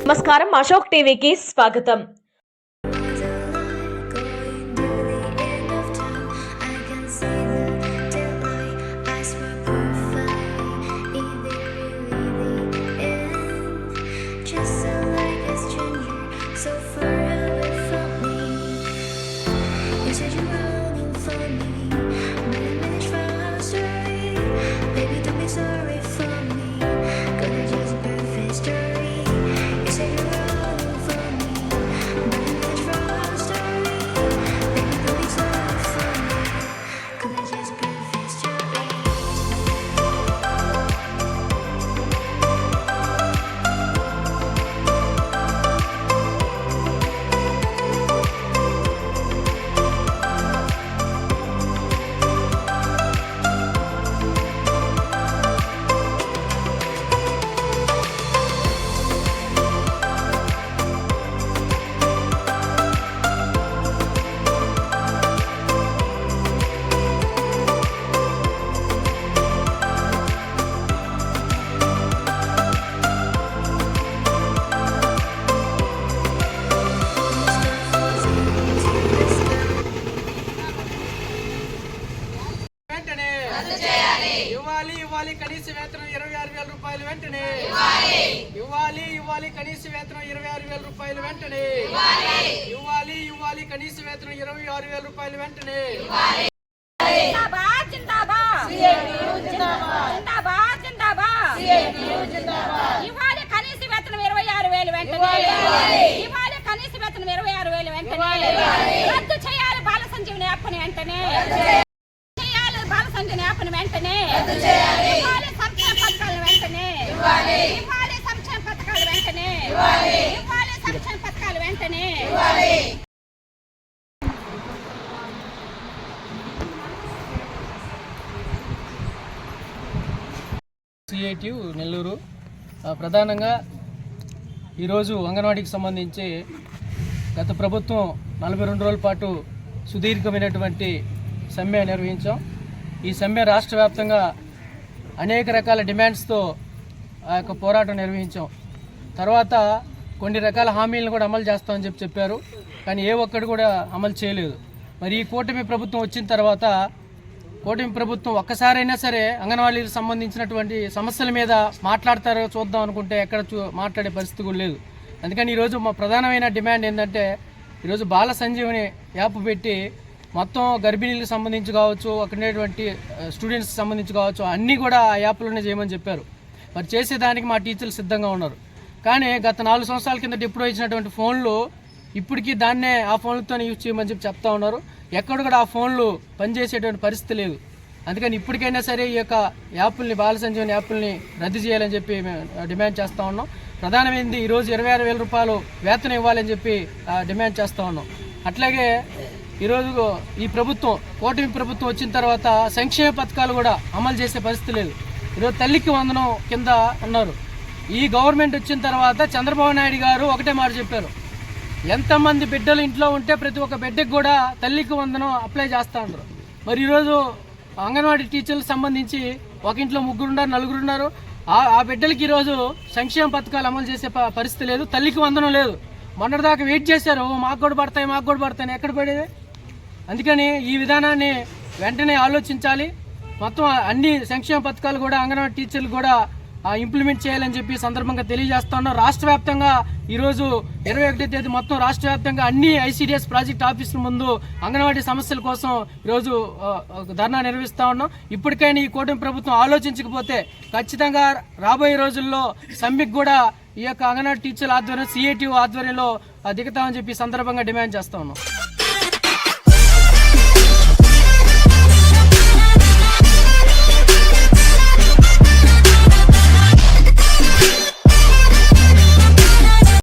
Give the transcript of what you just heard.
నమస్కారం, అశోక్ టీవీకి స్వాగతం. ఇవ్వాలి కనీస వేతనం 26,000 రూపాయలు వెంటనే ఇవ్వాలి కనీస వేతనం 26,000 రూపాయలు వెంటనే ఇవ్వాలి కనీస వేతనం 26,000 రూపాయలు వెంటనే జిందాబాద్ జిందాబాద్ సిఐటియు జిందాబాద్ జిందాబాద్ జిందాబాద్ సిఐటియు జిందాబాద్ ఇవ్వాలి కనీస వేతనం 26,000 వెంటనే ఇవ్వాలి కనీస వేతనం 26,000 వెంటనే రద్దు చేయాలి బాల సంజీవని యాప్ని వెంటనే వెంటనే ఇవ్వాలి సంక్షేమ పథకాలు వెంటనే ఇవ్వాలి సంక్షేమ పథకాలు వెంటనే ఇవ్వాలి సంక్షేమ పథకాలు వెంటనే సిఐటియు నెల్లూరు ప్రధానంగా ఈరోజు అంగన్వాడీకి సంబంధించి గత ప్రభుత్వం 42 రోజుల పాటు సుదీర్ఘమైనటువంటి సమ్మె నిర్వహించాం. ఈ సమ్మె రాష్ట్ర వ్యాప్తంగా అనేక రకాల డిమాండ్స్తో ఆ యొక్క పోరాటం నిర్వహించాం. తర్వాత కొన్ని రకాల హామీలను కూడా అమలు చేస్తామని చెప్పారు, కానీ ఏ ఒక్కడు కూడా అమలు చేయలేదు. మరి ఈ కూటమి ప్రభుత్వం వచ్చిన తర్వాత కూటమి ప్రభుత్వం ఒక్కసారైనా సరే అంగన్వాడీలకు సంబంధించినటువంటి సమస్యల మీద మాట్లాడతారో చూద్దాం అనుకుంటే ఎక్కడ మాట్లాడే పరిస్థితి కూడా లేదు. అందుకని ఈరోజు మా ప్రధానమైన డిమాండ్ ఏంటంటే ఈరోజు బాల సంజీవని యాప్ పెట్టి మొత్తం గర్భిణీలకు సంబంధించి కావచ్చు, అక్కడ ఉండేటువంటి స్టూడెంట్స్కి సంబంధించి కావచ్చు, అన్నీ కూడా ఆ యాప్లోనే చేయమని చెప్పారు. మరి చేసేదానికి మా టీచర్లు సిద్ధంగా ఉన్నారు. కానీ గత 4 సంవత్సరాల కింద డిప్లో ఇచ్చినటువంటి ఫోన్లు ఇప్పటికీ దాన్నే ఆ ఫోన్లతోనే యూజ్ చేయమని చెప్తా ఉన్నారు. ఎక్కడ కూడా ఆ ఫోన్లు పనిచేసేటువంటి పరిస్థితి లేదు. అందుకని ఇప్పటికైనా సరే ఈ యొక్క యాప్ల్ని, బాల సంజీవని యాప్ల్ని రద్దు చేయాలని చెప్పి మేము డిమాండ్ చేస్తూ ఉన్నాం. ప్రధానమైనది ఈరోజు 26,000 రూపాయలు వేతనం ఇవ్వాలని చెప్పి డిమాండ్ చేస్తూ ఉన్నాం. అట్లాగే ఈరోజు ఈ ప్రభుత్వం, కూటమి ప్రభుత్వం వచ్చిన తర్వాత సంక్షేమ పథకాలు కూడా అమలు చేసే పరిస్థితి లేదు. ఈరోజు తల్లికి వందనం కింద ఉన్నారు. ఈ గవర్నమెంట్ వచ్చిన తర్వాత చంద్రబాబు నాయుడు గారు ఒకటే మాట చెప్పారు, ఎంతమంది బిడ్డలు ఇంట్లో ఉంటే ప్రతి ఒక్క బిడ్డకి కూడా తల్లికి వందనం అప్లై చేస్తూ ఉన్నారు. మరి ఈరోజు అంగన్వాడీ టీచర్లకు సంబంధించి ఒక ఇంట్లో 3 ఉన్నారు, 4 ఉన్నారు. ఆ బిడ్డలకి ఈరోజు సంక్షేమ పథకాలు అమలు చేసే పరిస్థితి లేదు, తల్లికి వందనం లేదు. మొన్నటిదాకా వెయిట్ చేశారు, మాకు కూడా పడతాయి ఎక్కడ పడేది. అందుకని ఈ విధానాన్ని వెంటనే ఆలోచించాలి. మొత్తం అన్ని సంక్షేమ పథకాలు కూడా అంగన్వాడీ టీచర్లు కూడా ఇంప్లిమెంట్ చేయాలని చెప్పి సందర్భంగా తెలియజేస్తున్నాం. రాష్ట్ర వ్యాప్తంగా ఈరోజు 21వ తేదీ మొత్తం రాష్ట్ర వ్యాప్తంగా అన్ని ఐసీడీఎస్ ప్రాజెక్ట్ ఆఫీసుల ముందు అంగన్వాడీ సమస్యల కోసం ఈరోజు ధర్నా నిర్వహిస్తా ఉన్నాం. ఇప్పటికైనా ఈ కూటమి ప్రభుత్వం ఆలోచించకపోతే ఖచ్చితంగా రాబోయే రోజుల్లో సమ్మెకు కూడా ఈ యొక్క అంగన్వాడీ టీచర్ల ఆధ్వర్యం, సిఐటియు ఆధ్వర్యంలో దిగుతామని చెప్పి సందర్భంగా డిమాండ్ చేస్తా ఉన్నాం.